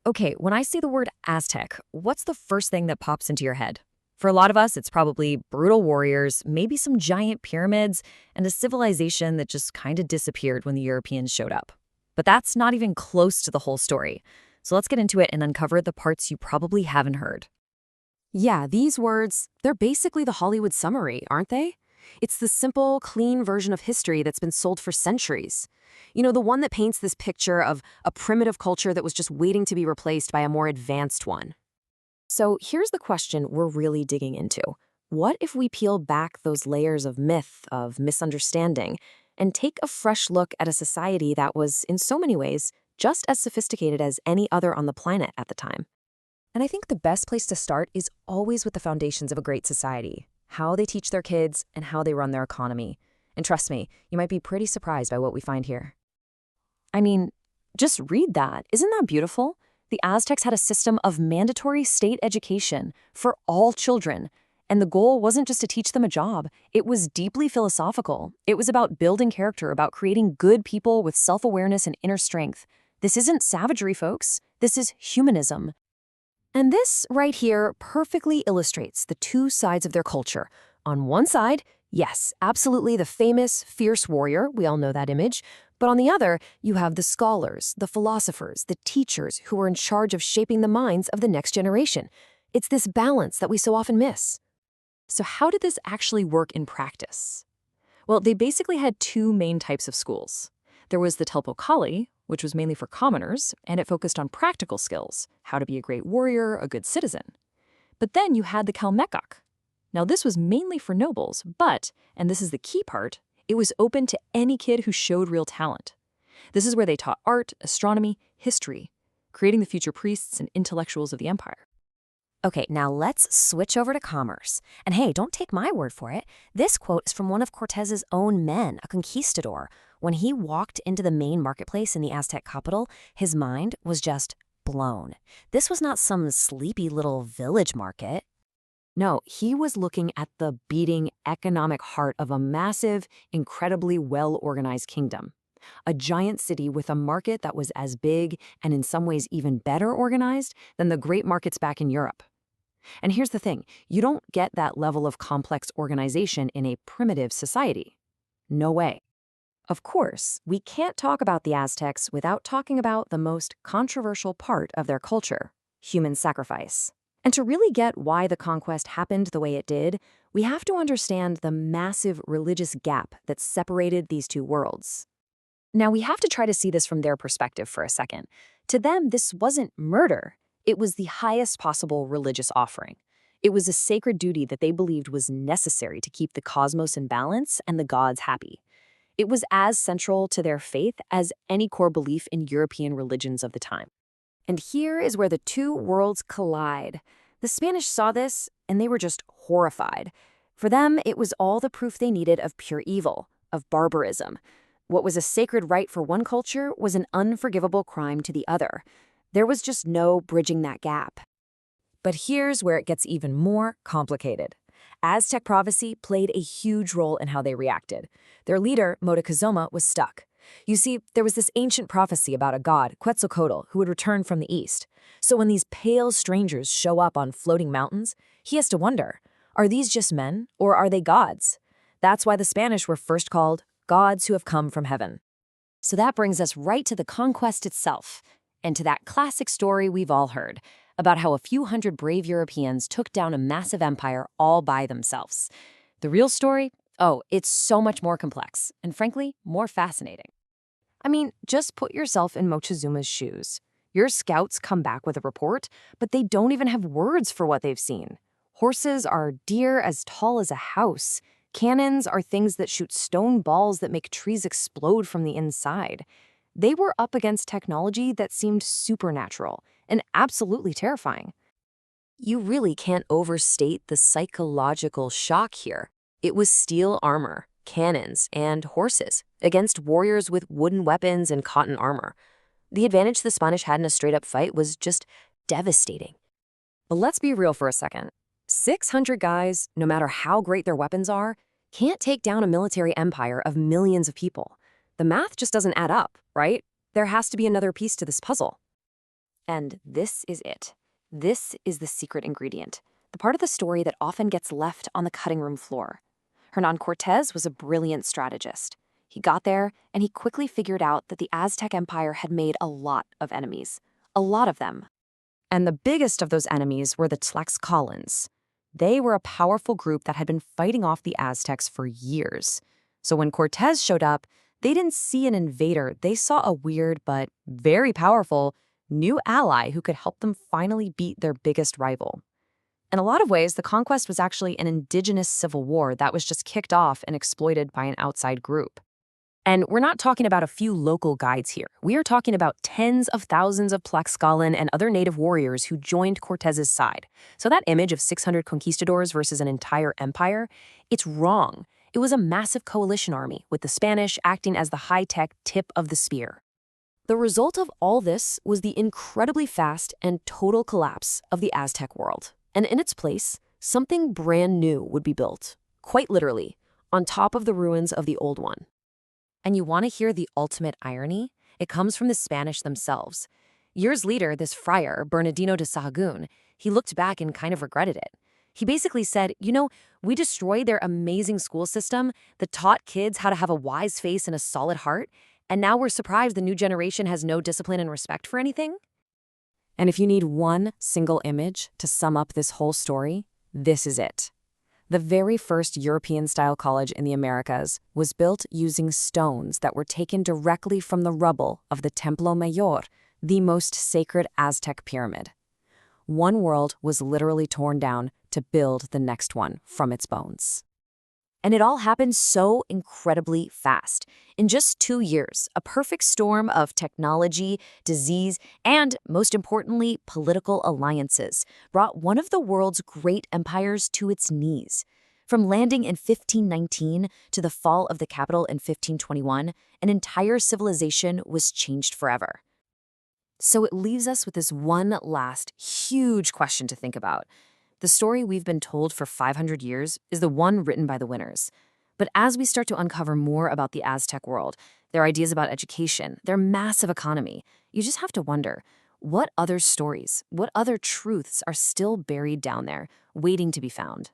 Okay, when I say the word Aztec, what's the first thing that pops into your head? For a lot of us, it's probably brutal warriors, maybe some giant pyramids, and a civilization that just kind of disappeared when the Europeans showed up. But that's not even close to the whole story. So let's get into it and uncover the parts you probably haven't heard. Yeah, these words, they're basically the Hollywood summary, aren't they? It's the simple, clean version of history that's been sold for centuries. The one that paints this picture of a primitive culture that was just waiting to be replaced by a more advanced one. So here's the question we're really digging into. What if we peel back those layers of myth, of misunderstanding, and take a fresh look at a society that was, in so many ways, just as sophisticated as any other on the planet at the time? And I think the best place to start is always with the foundations of a great society, how they teach their kids and how they run their economy. And trust me, you might be pretty surprised by what we find here. I mean, just read that. Isn't that beautiful? The Aztecs had a system of mandatory state education for all children. And the goal wasn't just to teach them a job. It was deeply philosophical. It was about building character, about creating good people with self-awareness and inner strength. This isn't savagery, folks. This is humanism. And this right here perfectly illustrates the two sides of their culture. On one side, yes, absolutely the famous, fierce warrior, we all know that image. But on the other, you have the scholars, the philosophers, the teachers who are in charge of shaping the minds of the next generation. It's this balance that we so often miss. So how did this actually work in practice? Well, they basically had two main types of schools. There was the Telpokali, which was mainly for commoners, and it focused on practical skills, how to be a great warrior, a good citizen. But then you had the Kalmekak. Now this was mainly for nobles, but, and this is the key part, it was open to any kid who showed real talent. This is where they taught art, astronomy, history, creating the future priests and intellectuals of the empire. Okay, now let's switch over to commerce. And hey, don't take my word for it. This quote is from one of Cortez's own men, a conquistador. When he walked into the main marketplace in the Aztec capital, his mind was just blown. This was not some sleepy little village market. No, he was looking at the beating economic heart of a massive, incredibly well-organized kingdom. A giant city with a market that was as big and in some ways even better organized than the great markets back in Europe. And here's the thing, you don't get that level of complex organization in a primitive society. No way. Of course, we can't talk about the Aztecs without talking about the most controversial part of their culture, human sacrifice. And to really get why the conquest happened the way it did, we have to understand the massive religious gap that separated these two worlds. Now, we have to try to see this from their perspective for a second. To them, this wasn't murder. It was the highest possible religious offering. It was a sacred duty that they believed was necessary to keep the cosmos in balance and the gods happy. It was as central to their faith as any core belief in European religions of the time. And here is where the two worlds collide. The Spanish saw this, and they were just horrified. For them, it was all the proof they needed of pure evil, of barbarism. What was a sacred right for one culture was an unforgivable crime to the other. There was just no bridging that gap. But here's where it gets even more complicated. Aztec prophecy played a huge role in how they reacted. Their leader, Moctezuma, was stuck. You see, there was this ancient prophecy about a god, Quetzalcoatl, who would return from the east. So when these pale strangers show up on floating mountains, he has to wonder, are these just men, or are they gods? That's why the Spanish were first called gods who have come from heaven. So that brings us right to the conquest itself, and to that classic story we've all heard, about how a few hundred brave Europeans took down a massive empire all by themselves. The real story? Oh, it's so much more complex, and frankly, more fascinating. I mean, just put yourself in Moctezuma's shoes. Your scouts come back with a report, but they don't even have words for what they've seen. Horses are deer as tall as a house. Cannons are things that shoot stone balls that make trees explode from the inside. They were up against technology that seemed supernatural and absolutely terrifying. You really can't overstate the psychological shock here. It was steel armor, cannons, and horses against warriors with wooden weapons and cotton armor. The advantage the Spanish had in a straight-up fight was just devastating. But let's be real for a second. 600 guys, no matter how great their weapons are, can't take down a military empire of millions of people. The math just doesn't add up, right? There has to be another piece to this puzzle. And this is it. This is the secret ingredient, the part of the story that often gets left on the cutting room floor. Hernan Cortés was a brilliant strategist. He got there, and he quickly figured out that the Aztec Empire had made a lot of enemies. A lot of them. And the biggest of those enemies were the Tlaxcalans. They were a powerful group that had been fighting off the Aztecs for years. So when Cortés showed up, they didn't see an invader. They saw a weird but very powerful new ally who could help them finally beat their biggest rival. In a lot of ways, the conquest was actually an indigenous civil war that was just kicked off and exploited by an outside group. And we're not talking about a few local guides here. We are talking about tens of thousands of Tlaxcalan and other native warriors who joined Cortez's side. So that image of 600 conquistadors versus an entire empire, it's wrong. It was a massive coalition army, with the Spanish acting as the high-tech tip of the spear. The result of all this was the incredibly fast and total collapse of the Aztec world. And in its place, something brand new would be built, quite literally, on top of the ruins of the old one. And you want to hear the ultimate irony? It comes from the Spanish themselves. Years later, this friar, Bernardino de Sahagún, he looked back and kind of regretted it. He basically said, we destroyed their amazing school system that taught kids how to have a wise face and a solid heart, and now we're surprised the new generation has no discipline and respect for anything? And if you need one single image to sum up this whole story, this is it. The very first European-style college in the Americas was built using stones that were taken directly from the rubble of the Templo Mayor, the most sacred Aztec pyramid. One world was literally torn down to build the next one from its bones. And it all happened so incredibly fast. In just 2 years, a perfect storm of technology, disease, and, most importantly, political alliances brought one of the world's great empires to its knees. From landing in 1519 to the fall of the capital in 1521, an entire civilization was changed forever. So it leaves us with this one last huge question to think about. The story we've been told for 500 years is the one written by the winners. But as we start to uncover more about the Aztec world, their ideas about education, their massive economy, you just have to wonder, what other stories, what other truths are still buried down there, waiting to be found?